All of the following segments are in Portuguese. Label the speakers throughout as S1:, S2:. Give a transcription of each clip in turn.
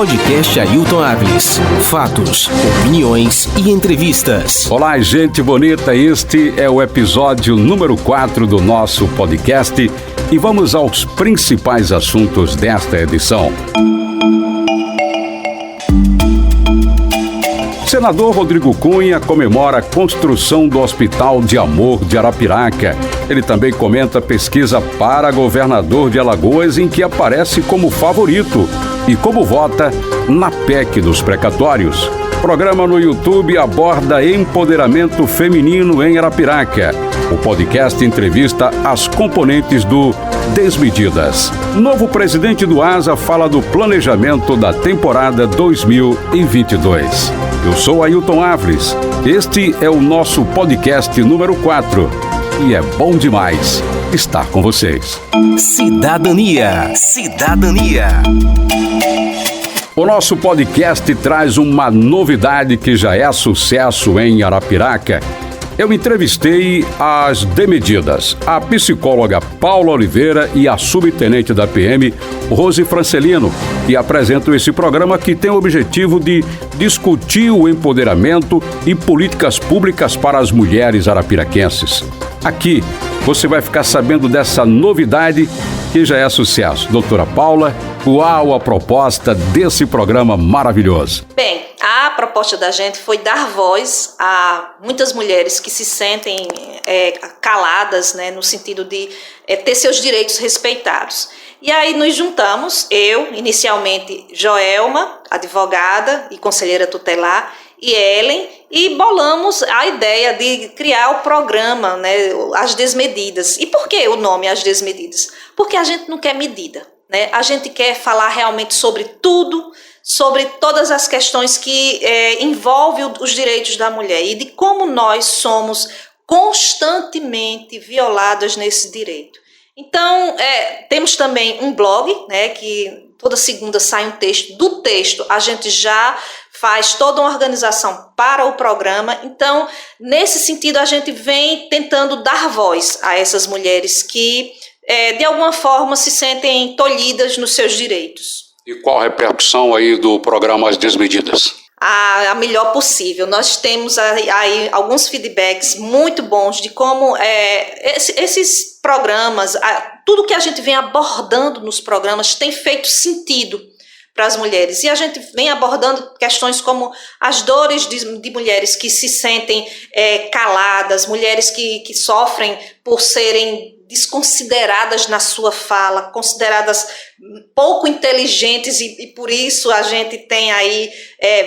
S1: Podcast Ailton Aviles. Fatos, opiniões e entrevistas.
S2: Olá, gente bonita. Este é o episódio número 4 do nosso podcast e vamos aos principais assuntos desta edição. Senador Rodrigo Cunha comemora a construção do Hospital de Amor de Arapiraca. Ele também comenta pesquisa para governador de Alagoas em que aparece como favorito e como vota na PEC dos precatórios. Programa no YouTube aborda empoderamento feminino em Arapiraca. O podcast entrevista as componentes do Desmedidas. Novo presidente do ASA fala do planejamento da temporada 2022. Eu sou Ailton Aviles. Este é o nosso podcast número 4. E é bom demais estar com vocês.
S1: Cidadania.
S2: O nosso podcast traz uma novidade que já é sucesso em Arapiraca. Eu entrevistei as Desmedidas, a psicóloga Paula Oliveira e a subtenente da PM, Rose Francelino, que apresentam esse programa que tem o objetivo de discutir o empoderamento e políticas públicas para as mulheres arapiraquenses. Aqui você vai ficar sabendo dessa novidade que já é sucesso. Doutora Paula, qual a proposta desse programa maravilhoso?
S3: Bem, a proposta da gente foi dar voz a muitas mulheres que se sentem caladas, né, no sentido de ter seus direitos respeitados. E aí nos juntamos, eu, inicialmente Joelma, advogada e conselheira tutelar, e Ellen, e bolamos a ideia de criar o programa, né, As Desmedidas. E por que o nome As Desmedidas? Porque a gente não quer medida, né? A gente quer falar realmente sobre tudo, sobre todas as questões que envolvem os direitos da mulher e de como nós somos constantemente violadas nesse direito. Então, temos também um blog, né, que toda segunda sai um texto. Do texto, a gente já faz toda uma organização para o programa. Então, nesse sentido, a gente vem tentando dar voz a essas mulheres que, de alguma forma, se sentem tolhidas nos seus direitos.
S2: E qual a repercussão aí do programa As Desmedidas?
S3: A melhor possível. Nós temos aí alguns feedbacks muito bons de como esses programas, tudo que a gente vem abordando nos programas tem feito sentido para as mulheres. E a gente vem abordando questões como as dores de mulheres que se sentem caladas, mulheres que sofrem por serem desconsideradas na sua fala, consideradas pouco inteligentes e por isso a gente tem aí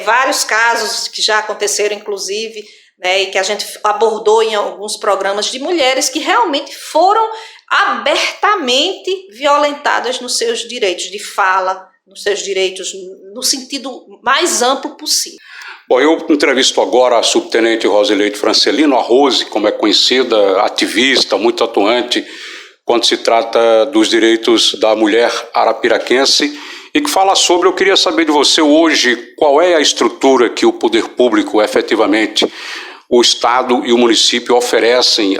S3: vários casos que já aconteceram, inclusive, né, e que a gente abordou em alguns programas de mulheres que realmente foram abertamente violentadas nos seus direitos de fala, nos seus direitos no sentido mais amplo possível.
S2: Bom, eu entrevisto agora a subtenente Rosileide Francelino, a Rose, como é conhecida, ativista, muito atuante quando se trata dos direitos da mulher arapiraquense e que fala sobre, eu queria saber de você hoje, qual é a estrutura que o poder público, efetivamente, o Estado e o município oferecem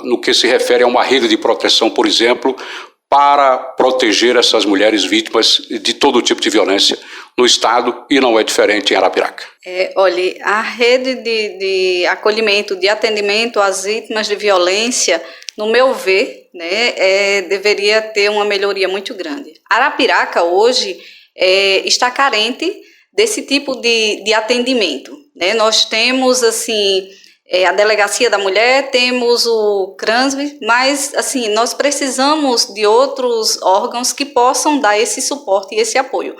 S2: no que se refere a uma rede de proteção, por exemplo, para proteger essas mulheres vítimas de todo tipo de violência no Estado e não é diferente em Arapiraca.
S4: Olha, a rede de acolhimento, de atendimento às vítimas de violência, no meu ver, né, deveria ter uma melhoria muito grande. Arapiraca hoje está carente desse tipo de atendimento, né? Nós temos assim a Delegacia da Mulher, temos o CRANSB, mas assim, nós precisamos de outros órgãos que possam dar esse suporte e esse apoio.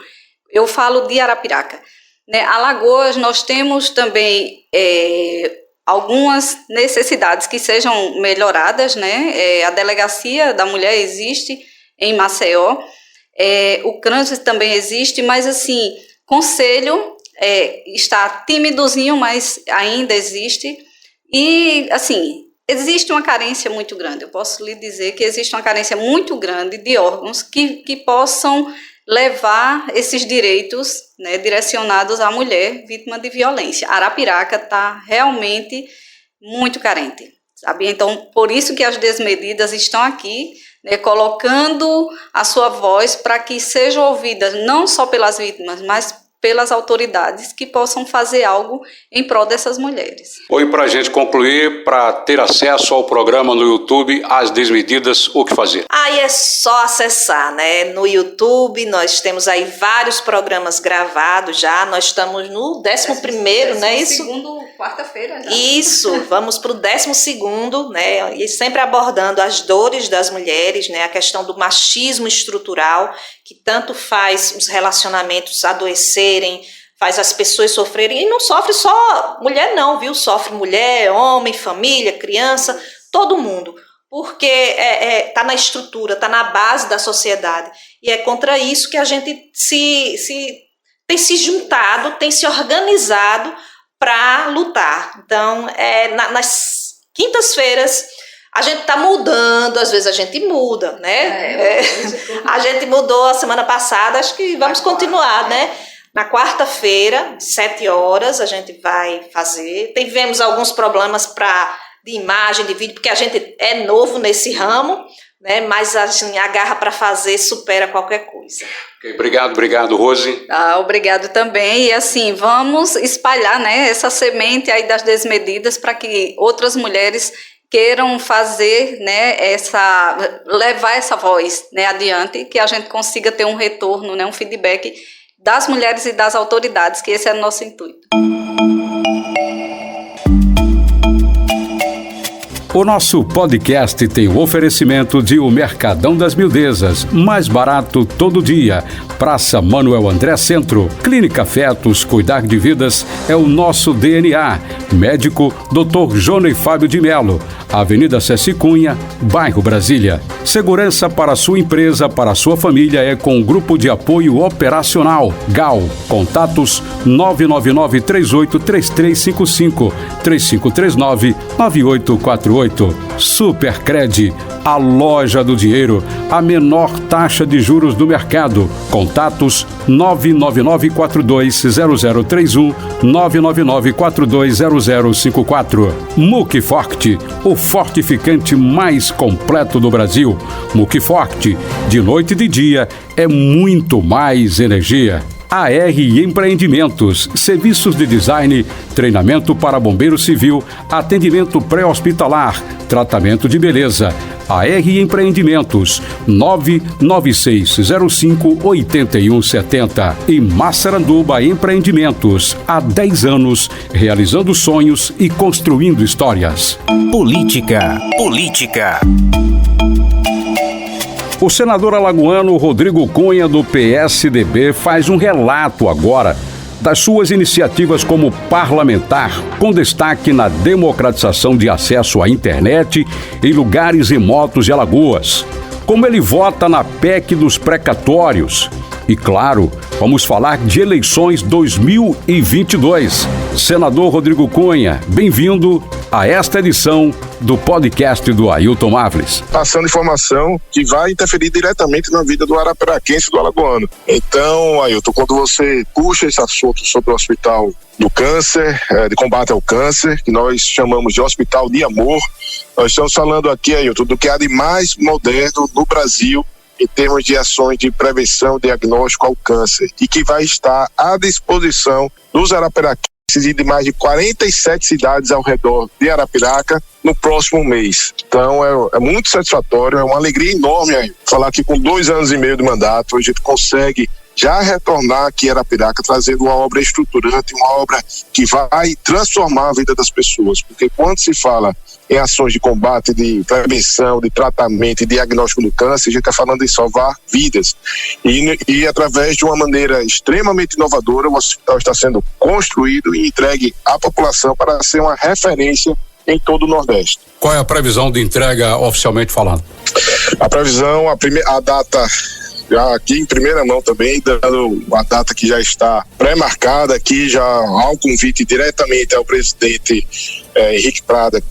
S4: Eu falo de Arapiraca, né? Alagoas, nós temos também algumas necessidades que sejam melhoradas, né? A Delegacia da Mulher existe em Maceió, o CRANSB também existe, mas assim, Conselho está timidozinho, mas ainda existe. E, assim, existe uma carência muito grande. Eu posso lhe dizer que existe uma carência muito grande de órgãos que possam levar esses direitos, né, direcionados à mulher vítima de violência. Arapiraca está realmente muito carente, sabe? Então, por isso que as Desmedidas estão aqui né, colocando a sua voz para que seja ouvida não só pelas vítimas, mas pelas autoridades que possam fazer algo em prol dessas mulheres.
S2: Oi, para a gente concluir, para ter acesso ao programa no YouTube, As Desmedidas, o que fazer?
S3: Aí é só acessar, né? No YouTube nós temos aí vários programas gravados já, nós estamos no 11º, né? Isso?
S4: Quarta-feira já.
S3: Isso, vamos para o 12º, né? E sempre abordando as dores das mulheres, né? A questão do machismo estrutural, que tanto faz os relacionamentos adoecerem, faz as pessoas sofrerem, e não sofre só mulher não, viu? Sofre mulher, homem, família, criança, todo mundo, porque tá na estrutura, tá na base da sociedade, e é contra isso que a gente tem se juntado, tem se organizado para lutar. Então, nas quintas-feiras, a gente está mudando, às vezes a gente muda, né? A gente mudou a semana passada, acho que vamos continuar, né? Na quarta-feira, 7 horas, a gente vai fazer. Tivemos alguns problemas de imagem, de vídeo, porque a gente é novo nesse ramo, né? Mas assim, a garra para fazer supera qualquer coisa.
S2: Okay, obrigado, Rose.
S4: Obrigado também. E assim, vamos espalhar, né, essa semente aí das desmedidas para que outras mulheres queiram fazer, né, levar essa voz, né, adiante, que a gente consiga ter um retorno, né, um feedback das mulheres e das autoridades, que esse é o nosso intuito.
S2: O nosso podcast tem o oferecimento de O Mercadão das Mildezas, mais barato todo dia. Praça Manuel André Centro. Clínica Fetos, cuidar de vidas é o nosso DNA. Médico Dr. Johnny Fábio de Melo. Avenida Ceci Cunha, bairro Brasília. Segurança para sua empresa, para sua família é com o Grupo de Apoio Operacional, GAL. Contatos 999-383355, 3539-9848. Supercred, a loja do dinheiro, a menor taxa de juros do mercado. Contatos 999-420031, 999-420054. Muque Forte, o fortificante mais completo do Brasil. Muque Forte, de noite e de dia, é muito mais energia. AR Empreendimentos, serviços de design, treinamento para bombeiro civil, atendimento pré-hospitalar, tratamento de beleza. AR Empreendimentos, 99605-8170. E Massaranduba Empreendimentos, há 10 anos, realizando sonhos e construindo histórias.
S1: Política.
S2: O senador alagoano Rodrigo Cunha, do PSDB, faz um relato agora das suas iniciativas como parlamentar, com destaque na democratização de acesso à internet em lugares remotos de Alagoas. Como ele vota na PEC dos precatórios. E claro, vamos falar de eleições 2022. Senador Rodrigo Cunha, bem-vindo a esta edição do podcast do Ailton Avles.
S5: Passando informação que vai interferir diretamente na vida do arapiraquense e do alagoano. Então, Ailton, quando você puxa esse assunto sobre o Hospital do Câncer, de combate ao câncer, que nós chamamos de Hospital de Amor, nós estamos falando aqui, Ailton, do que há de mais moderno no Brasil em termos de ações de prevenção e diagnóstico ao câncer, e que vai estar à disposição dos arapiraquenses e de mais de 47 cidades ao redor de Arapiraca no próximo mês. Então é muito satisfatório, é uma alegria enorme aí falar que com 2 anos e meio de mandato a gente consegue já retornar aqui a Arapiraca trazendo uma obra estruturante, uma obra que vai transformar a vida das pessoas, porque quando se fala em ações de combate, de prevenção, de tratamento e diagnóstico do câncer, a gente está falando em salvar vidas. E através de uma maneira extremamente inovadora, o hospital está sendo construído e entregue à população para ser uma referência em todo o Nordeste.
S2: Qual é a previsão de entrega oficialmente falando?
S5: A previsão, a data, já aqui em primeira mão também, dando a data que já está pré-marcada aqui, já há um convite diretamente ao presidente Henrique Prata,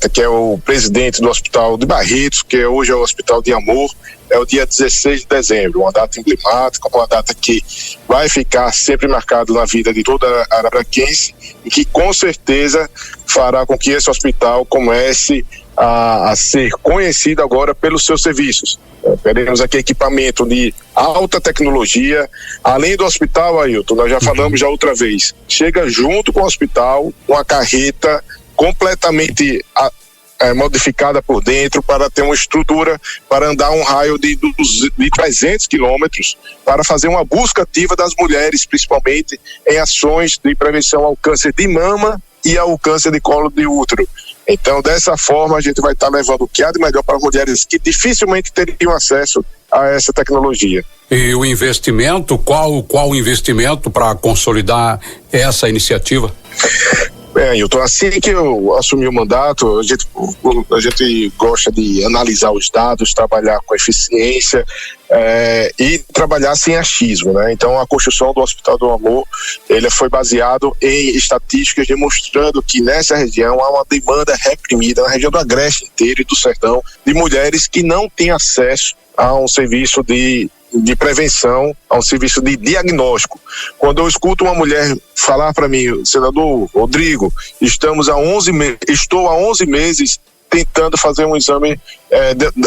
S5: que é o presidente do Hospital de Barretos, que hoje é o Hospital de Amor, é o dia 16 de dezembro, uma data emblemática, uma data que vai ficar sempre marcada na vida de toda a arapiraquense e que com certeza fará com que esse hospital comece a ser conhecida agora pelos seus serviços. Teremos aqui equipamento de alta tecnologia, além do hospital, Ailton, nós já falamos já outra vez, chega junto com o hospital, uma carreta completamente modificada por dentro para ter uma estrutura para andar um raio de 300 quilômetros para fazer uma busca ativa das mulheres, principalmente em ações de prevenção ao câncer de mama e ao câncer de colo de útero. Então, dessa forma, a gente vai estar levando o que há de melhor para mulheres que dificilmente teriam acesso a essa tecnologia.
S2: E o investimento, qual o investimento para consolidar essa iniciativa?
S5: Ailton, assim que eu assumi o mandato, a gente gosta de analisar os dados, trabalhar com eficiência e trabalhar sem achismo, né? Então, a construção do Hospital do Amor, ele foi baseado em estatísticas demonstrando que nessa região há uma demanda reprimida, na região do Agreste inteiro e do Sertão, de mulheres que não têm acesso a um serviço de prevenção, a um serviço de diagnóstico. Quando eu escuto uma mulher falar para mim, senador Rodrigo, estou há 11 meses tentando fazer um exame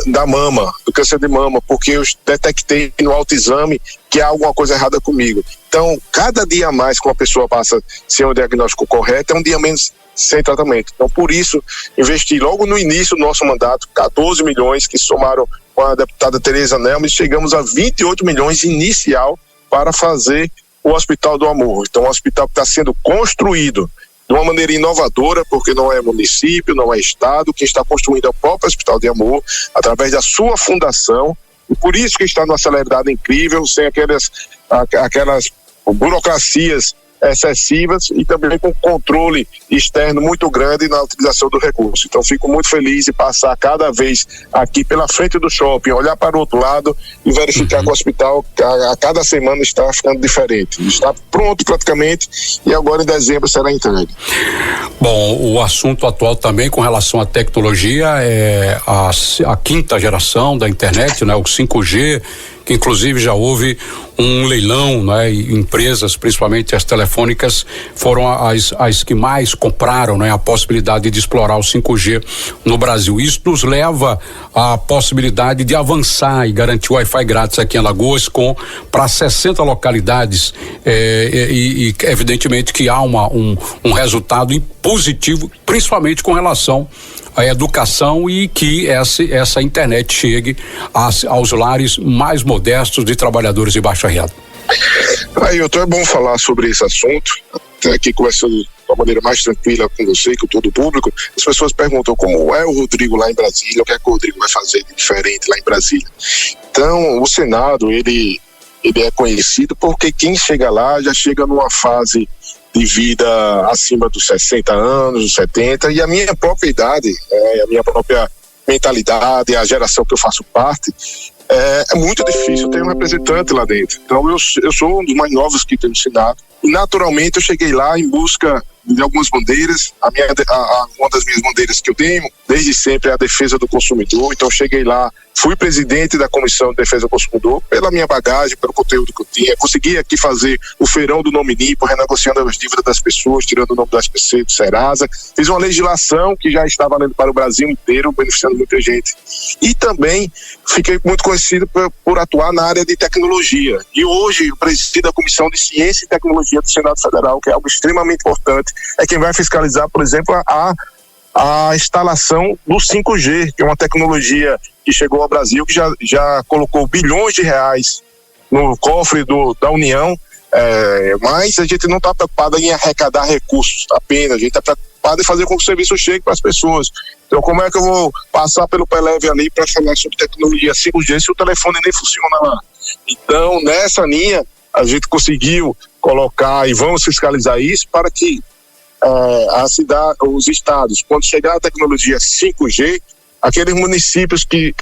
S5: da mama, do câncer de mama, porque eu detectei no autoexame que há alguma coisa errada comigo. Então, cada dia a mais que uma pessoa passa sem o diagnóstico correto, é um dia menos sem tratamento. Então, por isso, investi logo no início do nosso mandato 14 milhões que somaram com a deputada Tereza Nelmes, chegamos a 28 milhões inicial para fazer o Hospital do Amor. Então, um hospital que está sendo construído de uma maneira inovadora, porque não é município, não é estado, quem está construindo é o próprio Hospital de Amor, através da sua fundação, e por isso que está numa celeridade incrível, sem aquelas burocracias excessivas e também com controle externo muito grande na utilização do recurso. Então, fico muito feliz de passar cada vez aqui pela frente do shopping, olhar para o outro lado e verificar que o hospital a cada semana está ficando diferente. Está pronto praticamente e agora em dezembro será entregue.
S2: Bom, o assunto atual também com relação à tecnologia é a quinta geração da internet, né, o 5G, que inclusive já houve um leilão, né? E empresas, principalmente as telefônicas, foram as que mais compraram, né? A possibilidade de explorar o 5G no Brasil. Isso nos leva à possibilidade de avançar e garantir o Wi-Fi grátis aqui em Alagoas para 60 localidades e evidentemente que há um resultado positivo, principalmente com relação à educação e que essa internet chegue aos lares mais modestos de trabalhadores de baixa renda.
S5: Ailton, é bom falar sobre esse assunto, até aqui conversando de uma maneira mais tranquila com você e com todo o público. As pessoas perguntam como é o Rodrigo lá em Brasília, o que é que o Rodrigo vai fazer de diferente lá em Brasília. Então, o Senado, ele é conhecido porque quem chega lá já chega numa fase de vida acima dos 60 anos, dos 70, e a minha própria idade, a minha própria mentalidade, a geração que eu faço parte, é muito difícil ter um representante lá dentro. Então eu sou um dos mais novos que tem no Senado, e naturalmente eu cheguei lá em busca de algumas bandeiras. Uma das minhas bandeiras que eu tenho desde sempre é a defesa do consumidor. Então eu cheguei lá, fui presidente da Comissão de Defesa do Consumidor, pela minha bagagem, pelo conteúdo que eu tinha. Consegui aqui fazer o feirão do Nome Limpo, renegociando as dívidas das pessoas, tirando o nome do SPC, do Serasa. Fiz uma legislação que já está valendo para o Brasil inteiro, beneficiando muita gente. E também fiquei muito conhecido por atuar na área de tecnologia. E hoje eu presido a Comissão de Ciência e Tecnologia do Senado Federal, que é algo extremamente importante. É quem vai fiscalizar, por exemplo, a instalação do 5G, que é uma tecnologia que chegou ao Brasil, que já colocou bilhões de reais no cofre da União, mas a gente não está preocupado em arrecadar recursos apenas, a gente está preocupado em fazer com que o serviço chegue para as pessoas. Então, como é que eu vou passar pelo Peleve ali para falar sobre tecnologia 5G se o telefone nem funciona lá? Então, nessa linha, a gente conseguiu colocar e vamos fiscalizar isso para que os estados, quando chegar a tecnologia 5G, aqueles municípios que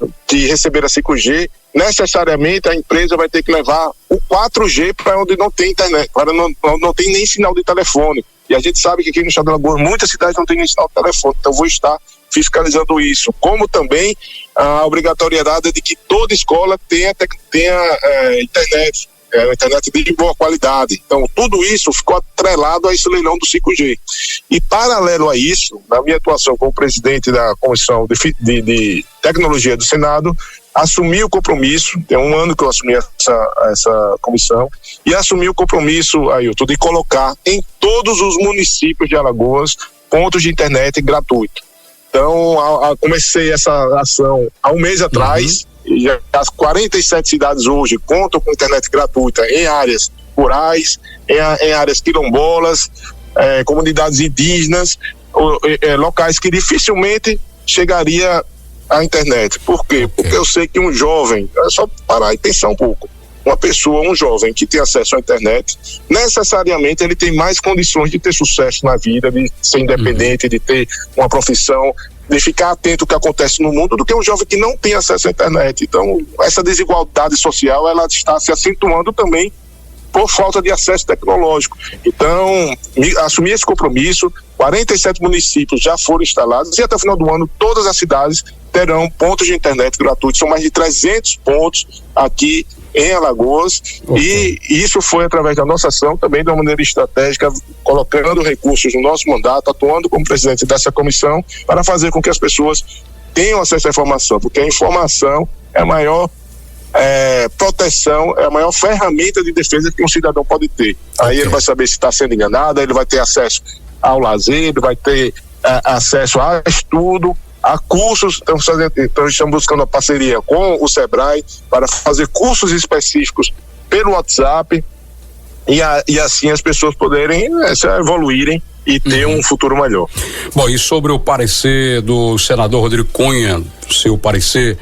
S5: receberam a 5G, necessariamente a empresa vai ter que levar o 4G para onde não tem internet, para não tem nem sinal de telefone. E a gente sabe que aqui no estado de Alagoas muitas cidades não tem nem sinal de telefone, então vou estar fiscalizando isso, como também a obrigatoriedade de que toda escola tenha internet. é uma internet de boa qualidade. Então, tudo isso ficou atrelado a esse leilão do 5G. E, paralelo a isso, na minha atuação como presidente da Comissão de Tecnologia do Senado, assumi o compromisso, tem um ano que eu assumi essa comissão, e assumi o compromisso, Ailton, de colocar em todos os municípios de Alagoas pontos de internet gratuito. Então, comecei essa ação há um mês atrás, e as 47 cidades hoje contam com internet gratuita em áreas rurais, em áreas quilombolas, comunidades indígenas, locais que dificilmente chegaria à internet. Por quê? Porque eu sei que um jovem, é só parar e pensar um pouco, um jovem que tem acesso à internet, necessariamente ele tem mais condições de ter sucesso na vida, de ser independente, de ter uma profissão, de ficar atento ao que acontece no mundo, do que um jovem que não tem acesso à internet. Então, essa desigualdade social, ela está se acentuando também por falta de acesso tecnológico. Então, assumi esse compromisso, 47 municípios já foram instalados e até o final do ano todas as cidades terão pontos de internet gratuitos. São mais de 300 pontos aqui em Alagoas, e isso foi através da nossa ação, também de uma maneira estratégica, colocando recursos no nosso mandato, atuando como presidente dessa comissão, para fazer com que as pessoas tenham acesso à informação, porque a informação é a maior proteção, é a maior ferramenta de defesa que um cidadão pode ter. Aí ele vai saber se está sendo enganado, ele vai ter acesso ao lazer, ele vai ter acesso a estudo, a cursos. Então estamos buscando uma parceria com o Sebrae para fazer cursos específicos pelo WhatsApp e assim as pessoas poderem evoluírem e ter um futuro melhor.
S2: Bom, e sobre o parecer do senador Rodrigo Cunha, seu parecer,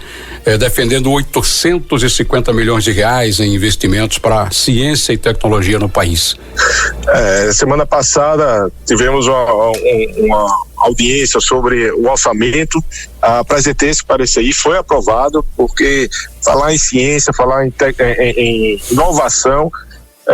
S2: defendendo 850 milhões de reais em investimentos para ciência e tecnologia no país.
S5: Semana passada tivemos uma audiência sobre o orçamento, apresentei esse parecer e foi aprovado, porque falar em ciência, falar em inovação,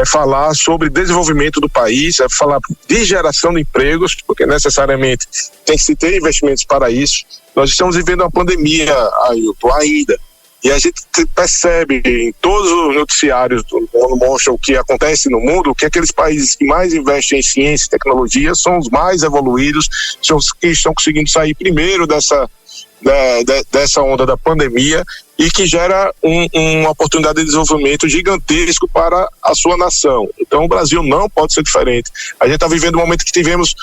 S5: falar sobre desenvolvimento do país, falar de geração de empregos, porque necessariamente tem que se ter investimentos para isso. Nós estamos vivendo uma pandemia, Ailton, ainda, e a gente percebe em todos os noticiários, quando mostra o que acontece no mundo, que aqueles países que mais investem em ciência e tecnologia são os mais evoluídos, são os que estão conseguindo sair primeiro dessa onda da pandemia, e que gera uma oportunidade de desenvolvimento gigantesco para a sua nação. Então o Brasil não pode ser diferente. A gente está vivendo um momento que tivemos,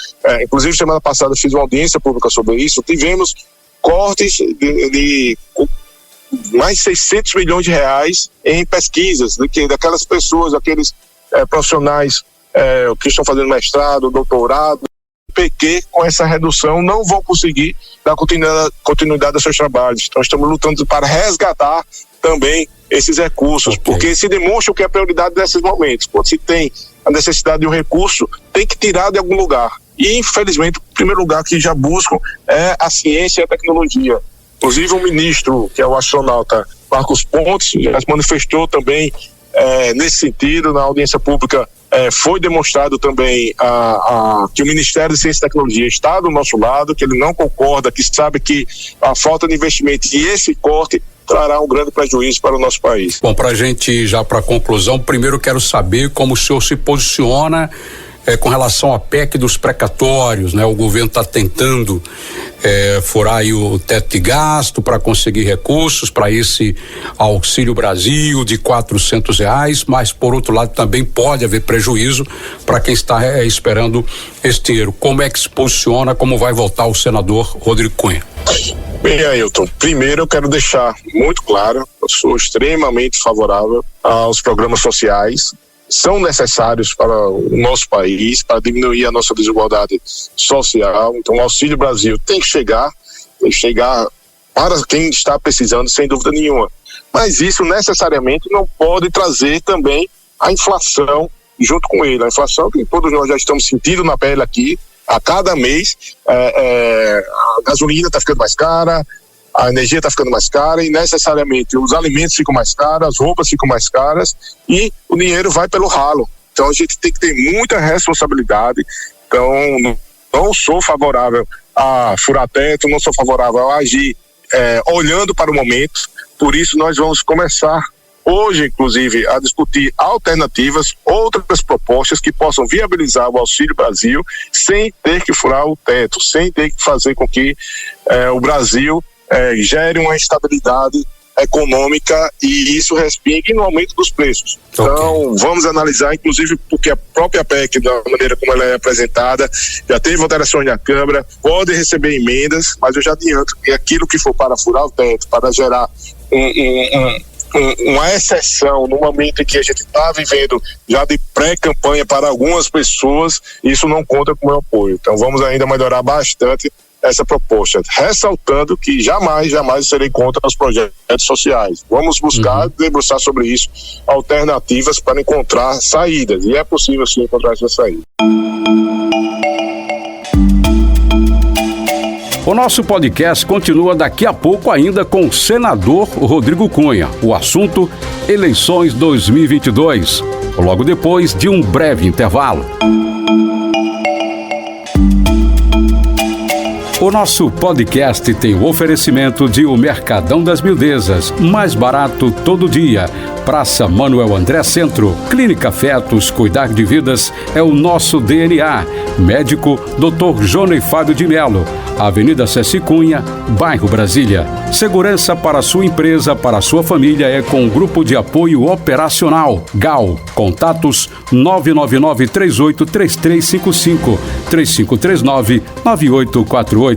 S5: inclusive semana passada fiz uma audiência pública sobre isso, tivemos cortes de mais de 600 milhões de reais em pesquisas, daquelas pessoas, aqueles profissionais que estão fazendo mestrado, doutorado, PQ, com essa redução não vão conseguir dar continuidade aos seus trabalhos. Então estamos lutando para resgatar também esses recursos, porque se demonstra o que é a prioridade desses momentos. Quando se tem a necessidade de um recurso, tem que tirar de algum lugar. E infelizmente o primeiro lugar que já buscam é a ciência e a tecnologia. Inclusive o ministro, que é o astronauta Marcos Pontes, já se manifestou também nesse sentido. Na audiência pública foi demonstrado também que o Ministério de Ciência e Tecnologia está do nosso lado, que ele não concorda, que sabe que a falta de investimento e esse corte trará um grande prejuízo para o nosso país.
S2: Bom, para a gente já para a conclusão, primeiro quero saber como o senhor se posiciona com relação à PEC dos precatórios, né? O governo está tentando furar aí o teto de gasto para conseguir recursos para esse Auxílio Brasil de R$400, mas por outro lado também pode haver prejuízo para quem está esperando esse dinheiro. Como é que se posiciona, como vai votar o senador Rodrigo Cunha?
S5: Bem, Ailton, primeiro eu quero deixar muito claro, eu sou extremamente favorável aos programas sociais. São necessários para o nosso país, para diminuir a nossa desigualdade social. Então o Auxílio Brasil tem que chegar para quem está precisando, sem dúvida nenhuma. Mas isso necessariamente não pode trazer também a inflação junto com ele. A inflação que todos nós já estamos sentindo na pele aqui, a cada mês, a gasolina está ficando mais cara, a energia está ficando mais cara e necessariamente os alimentos ficam mais caros, as roupas ficam mais caras e o dinheiro vai pelo ralo. Então a gente tem que ter muita responsabilidade. Então não sou favorável a furar teto, não sou favorável a agir olhando para o momento. Por isso nós vamos começar hoje, inclusive, a discutir alternativas, outras propostas que possam viabilizar o Auxílio Brasil sem ter que furar o teto, sem ter que fazer com que o Brasil gere uma instabilidade econômica e isso respingue no aumento dos preços. Então, vamos analisar, inclusive, porque a própria PEC, da maneira como ela é apresentada, já teve alterações na Câmara, pode receber emendas, mas eu já adianto que aquilo que for para furar o teto, para gerar uma exceção no momento em que a gente está vivendo já de pré-campanha para algumas pessoas, isso não conta com o meu apoio. Então vamos ainda melhorar bastante essa proposta, ressaltando que jamais serei contra os projetos sociais. Vamos buscar debruçar sobre isso, alternativas para encontrar saídas, e é possível sim encontrar essa saída.
S2: O nosso podcast continua daqui a pouco ainda com o senador Rodrigo Cunha. O assunto, eleições 2022. Logo depois de um breve intervalo. O nosso podcast tem o oferecimento de O Mercadão das Mildezas, mais barato todo dia. Praça Manuel André Centro, Clínica Fetos, cuidar de vidas é o nosso DNA. Médico Dr. Johnny Fábio de Melo, Avenida Ceci Cunha, bairro Brasília. Segurança para sua empresa, para sua família é com o Grupo de Apoio Operacional, GAL. Contatos 999-383355, 3539-9848.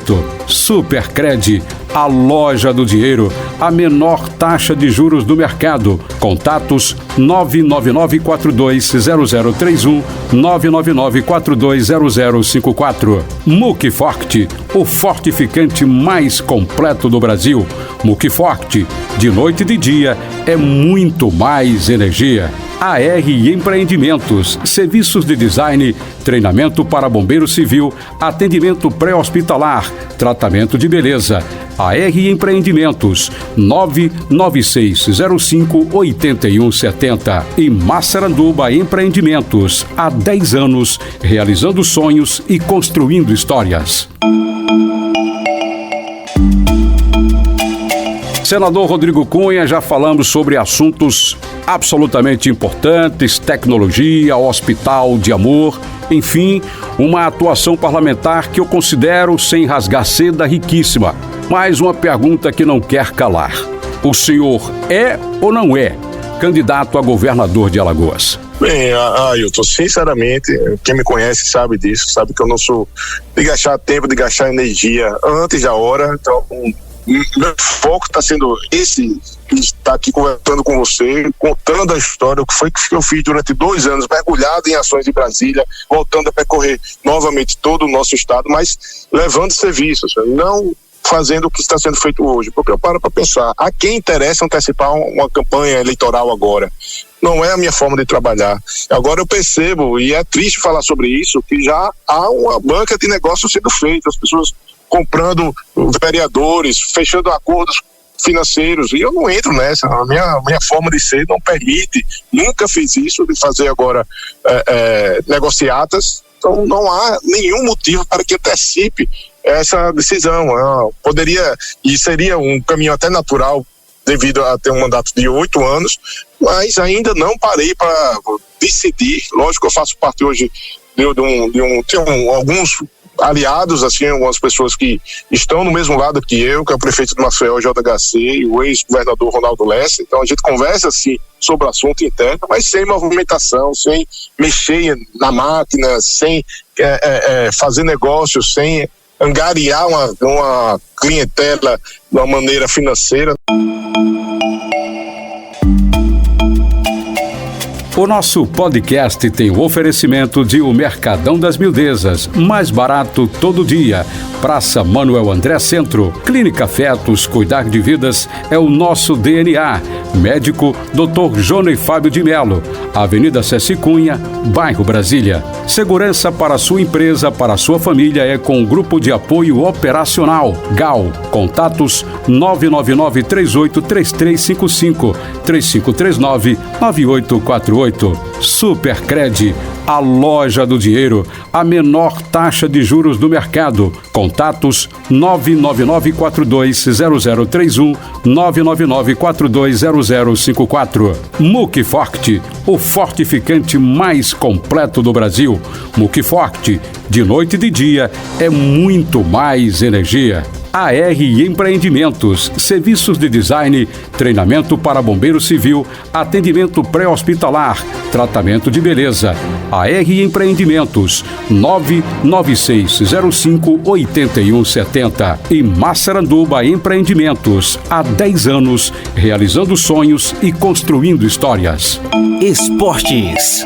S2: Supercred, a loja do dinheiro, a menor taxa de juros do mercado. Contatos 999-420031, 999-420054. Muque Forte, o fortificante mais completo do Brasil. Muque Forte, de noite e de dia, é muito mais energia. AR Empreendimentos, serviços de design, treinamento para bombeiro civil, atendimento pré-hospitalar, tratamento de beleza. AR Empreendimentos, 99605-8170. E Massaranduba Empreendimentos, há 10 anos, realizando sonhos e construindo histórias. Senador Rodrigo Cunha, já falamos sobre assuntos absolutamente importantes, tecnologia, hospital de amor, enfim, uma atuação parlamentar que eu considero, sem rasgar seda, riquíssima. Mais uma pergunta que não quer calar. O senhor é ou não é candidato a governador de Alagoas?
S5: Bem, Ailton, sinceramente, quem me conhece sabe disso, sabe que eu não sou de gastar tempo, de gastar energia antes da hora, então meu foco está sendo esse, estar aqui conversando com você, contando a história, o que foi que eu fiz durante 2 anos, mergulhado em ações de Brasília, voltando a percorrer novamente todo o nosso estado, mas levando serviços, não fazendo o que está sendo feito hoje, porque eu paro para pensar, a quem interessa antecipar uma campanha eleitoral agora? Não é a minha forma de trabalhar. Agora eu percebo, e é triste falar sobre isso, que já há uma banca de negócios sendo feita, as pessoas comprando vereadores, fechando acordos financeiros, e eu não entro nessa, a minha forma de ser não permite, nunca fiz isso, de fazer agora negociatas, então não há nenhum motivo para que antecipe essa decisão. Poderia, e seria um caminho até natural, devido a ter um mandato de 8 anos, mas ainda não parei para decidir. Lógico que eu faço parte hoje tenho alguns aliados, assim, algumas pessoas que estão no mesmo lado que eu, que é o prefeito de Maceió, JHC, e o ex-governador Ronaldo Lessa. Então a gente conversa, assim, sobre o assunto interno, mas sem movimentação, sem mexer na máquina, sem fazer negócios, sem angariar uma clientela de uma maneira financeira.
S2: O nosso podcast tem o oferecimento de O Mercadão das Mildezas, mais barato todo dia. Praça Manuel André Centro, Clínica Fetos, cuidar de vidas é o nosso DNA. Médico Dr. Johnny Fábio de Melo, Avenida Ceci Cunha, bairro Brasília. Segurança para sua empresa, para sua família é com o Grupo de Apoio Operacional, GAL. Contatos 999-383355, 3539-9848. Supercred, a loja do dinheiro, a menor taxa de juros do mercado. Contatos 999420031, 999420054. Muque Forte, o fortificante mais completo do Brasil. Muque Forte, de noite e de dia, é muito mais energia. AR Empreendimentos, serviços de design, treinamento para bombeiro civil, atendimento pré-hospitalar, tratamento de beleza. AR Empreendimentos, 99605-8170. E Massaranduba Empreendimentos, há 10 anos, realizando sonhos e construindo histórias.
S1: Esportes.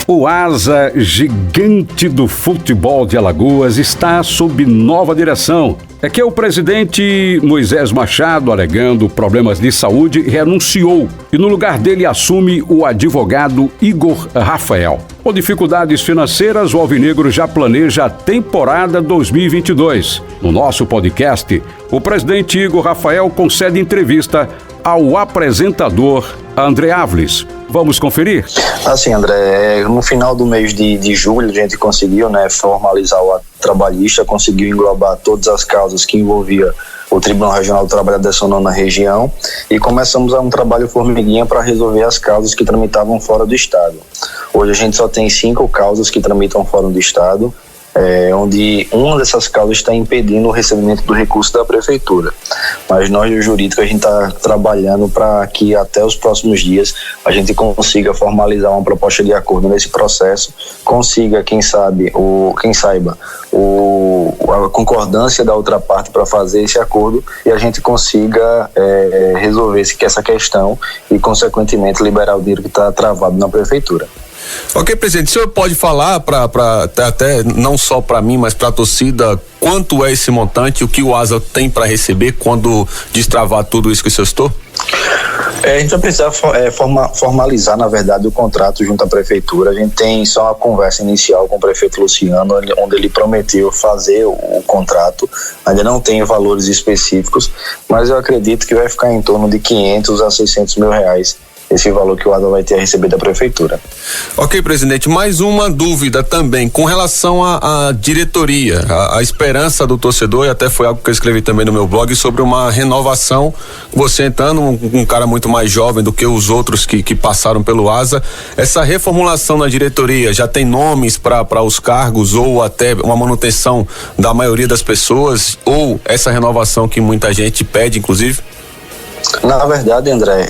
S2: O asa gigante do futebol de Alagoas está sob nova direção. É que o presidente Moisés Machado, alegando problemas de saúde, renunciou e no lugar dele assume o advogado Igor Rafael. Com dificuldades financeiras, o alvinegro já planeja a temporada 2022. No nosso podcast, o presidente Igor Rafael concede entrevista ao apresentador André Avles. Vamos conferir?
S6: Assim, André, no final do mês de julho a gente conseguiu, formalizar o ato trabalhista, conseguiu englobar todas as causas que envolvia o Tribunal Regional do Trabalho da 19ª Região e começamos um trabalho formiguinha para resolver as causas que tramitavam fora do Estado. Hoje a gente só tem 5 causas que tramitam fora do Estado, onde uma dessas causas está impedindo o recebimento do recurso da Prefeitura. Mas nós, do jurídico, a gente está trabalhando para que até os próximos dias a gente consiga formalizar uma proposta de acordo nesse processo, consiga, quem saiba, a concordância da outra parte para fazer esse acordo e a gente consiga resolver essa questão e, consequentemente, liberar o dinheiro que está travado na Prefeitura.
S7: Ok, presidente, o senhor pode falar até não só para mim, mas para a torcida, quanto é esse montante, o que o ASA tem para receber quando destravar tudo isso que o senhor citou?
S6: A gente vai precisar formalizar, na verdade, o contrato junto à Prefeitura. A gente tem só uma conversa inicial com o prefeito Luciano, onde ele prometeu fazer o contrato. Ainda não tem valores específicos, mas eu acredito que vai ficar em torno de 500 a 600 mil reais esse valor que o ASA vai ter a receber da Prefeitura.
S7: Ok, presidente, mais uma dúvida também com relação à diretoria, a esperança do torcedor, e até foi algo que eu escrevi também no meu blog, sobre uma renovação, você entrando um cara muito mais jovem do que os outros que passaram pelo ASA, essa reformulação na diretoria, já tem nomes para os cargos ou até uma manutenção da maioria das pessoas, ou essa renovação que muita gente pede, inclusive?
S6: Na verdade, André,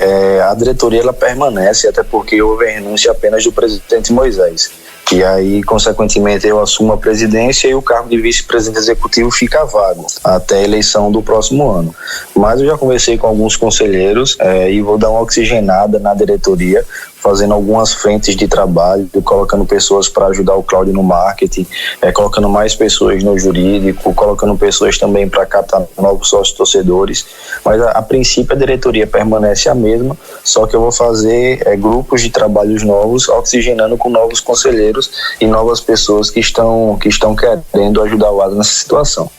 S6: a diretoria ela permanece, até porque houve a renúncia apenas do presidente Moisés. E aí, consequentemente, eu assumo a presidência e o cargo de vice-presidente executivo fica vago até a eleição do próximo ano. Mas eu já conversei com alguns conselheiros e vou dar uma oxigenada na diretoria, fazendo algumas frentes de trabalho, colocando pessoas para ajudar o Cláudio no marketing, colocando mais pessoas no jurídico, colocando pessoas também para captar novos sócios torcedores. Mas a princípio a diretoria permanece a mesma, só que eu vou fazer grupos de trabalhos novos, oxigenando com novos conselheiros e novas pessoas que estão querendo ajudar o ASA nessa situação.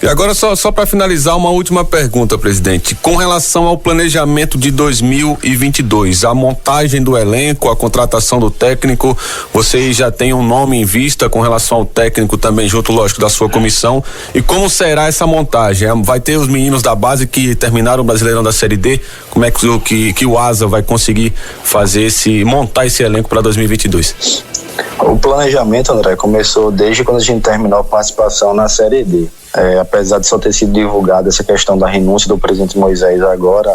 S7: E agora só para finalizar, uma última pergunta, presidente. Com relação ao planejamento de 2022, a montagem do elenco, a contratação do técnico, vocês já têm um nome em vista com relação ao técnico também, junto, lógico, da sua comissão. E como será essa montagem? Vai ter os meninos da base que terminaram o Brasileirão da Série D? Como é que o ASA vai conseguir montar esse elenco para 2022?
S6: O planejamento, André, começou desde quando a gente terminou a participação na Série D. Apesar de só ter sido divulgada essa questão da renúncia do presidente Moisés agora,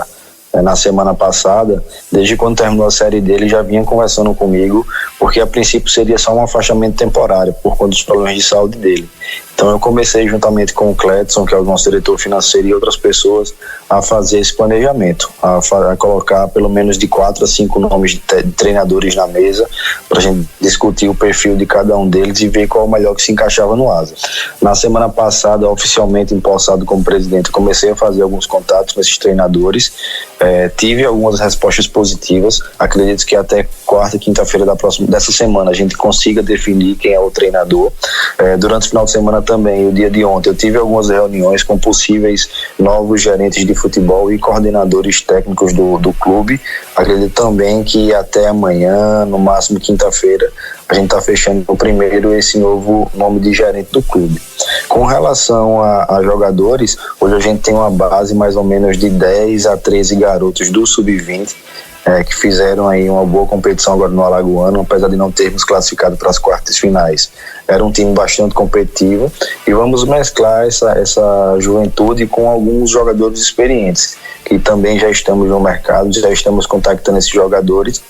S6: na semana passada, desde quando terminou a Série D, ele já vinha conversando comigo, porque a princípio seria só um afastamento temporário, por conta dos problemas de saúde dele. Então eu comecei juntamente com o Cledson, que é o nosso diretor financeiro, e outras pessoas, a fazer esse planejamento, a colocar pelo menos de 4 a 5 nomes de treinadores na mesa, para a gente discutir o perfil de cada um deles e ver qual o melhor que se encaixava no ASA. Na semana passada, oficialmente empossado como presidente, comecei a fazer alguns contatos com esses treinadores, tive algumas respostas positivas, acredito que até quarta e quinta-feira dessa semana a gente consiga definir quem é o treinador. Durante o final de semana também, o dia de ontem, eu tive algumas reuniões com possíveis novos gerentes de futebol e coordenadores técnicos do clube. Acredito também que até amanhã, no máximo quinta-feira, a gente está fechando primeiro esse novo nome de gerente do clube. Com relação a jogadores, hoje a gente tem uma base mais ou menos de 10 a 13 garotos do Sub-20, que fizeram aí uma boa competição agora no Alagoano, apesar de não termos classificado para as quartas finais. Era um time bastante competitivo e vamos mesclar essa juventude com alguns jogadores experientes, que também já estamos no mercado, já estamos contactando esses jogadores.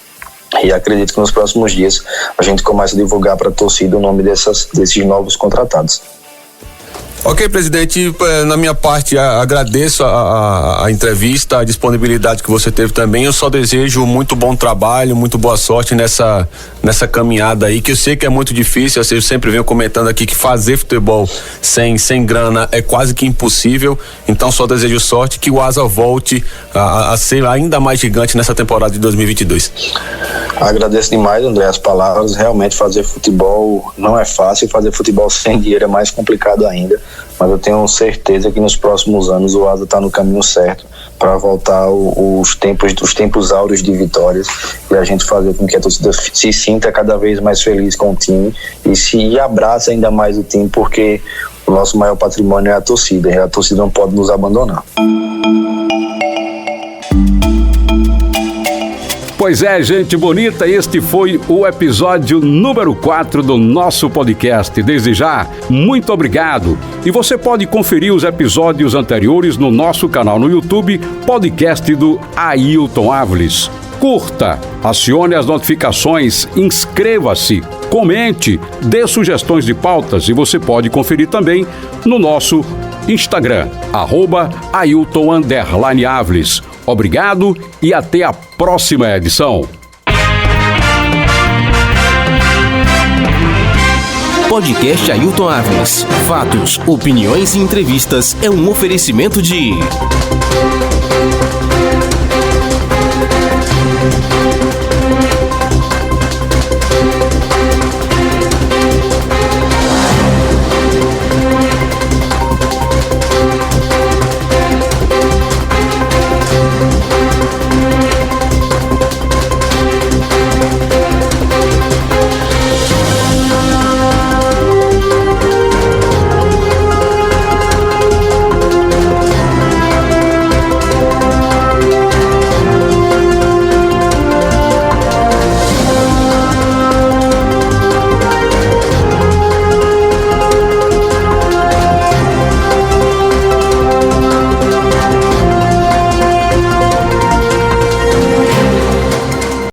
S6: E acredito que nos próximos dias a gente começa a divulgar para a torcida o nome desses novos contratados.
S7: Ok, presidente, na minha parte agradeço a entrevista, a disponibilidade que você teve também. Eu só desejo muito bom trabalho, muito boa sorte nessa caminhada aí, que eu sei que é muito difícil. Eu sempre venho comentando aqui que fazer futebol sem grana é quase que impossível. Então só desejo sorte, que o Asa volte a ser ainda mais gigante nessa temporada de 2022.
S6: Agradeço demais, André, as palavras. Realmente fazer futebol não é fácil, fazer futebol sem dinheiro é mais complicado ainda. Mas eu tenho certeza que nos próximos anos o Asa está no caminho certo para voltar os tempos áureos de vitórias e a gente fazer com que a torcida se sinta cada vez mais feliz com o time e abraça ainda mais o time, porque o nosso maior patrimônio é a torcida, e a torcida não pode nos abandonar.
S2: Pois é, gente bonita, este foi o episódio número 4 do nosso podcast. Desde já, muito obrigado. E você pode conferir os episódios anteriores no nosso canal no YouTube, podcast do Ailton Áviles. Curta, acione as notificações, inscreva-se, comente, dê sugestões de pautas e você pode conferir também no nosso Instagram, @Ailton_Áviles. Obrigado e até a próxima edição.
S1: Podcast Ailton Áviles. Fatos, opiniões e entrevistas é um oferecimento de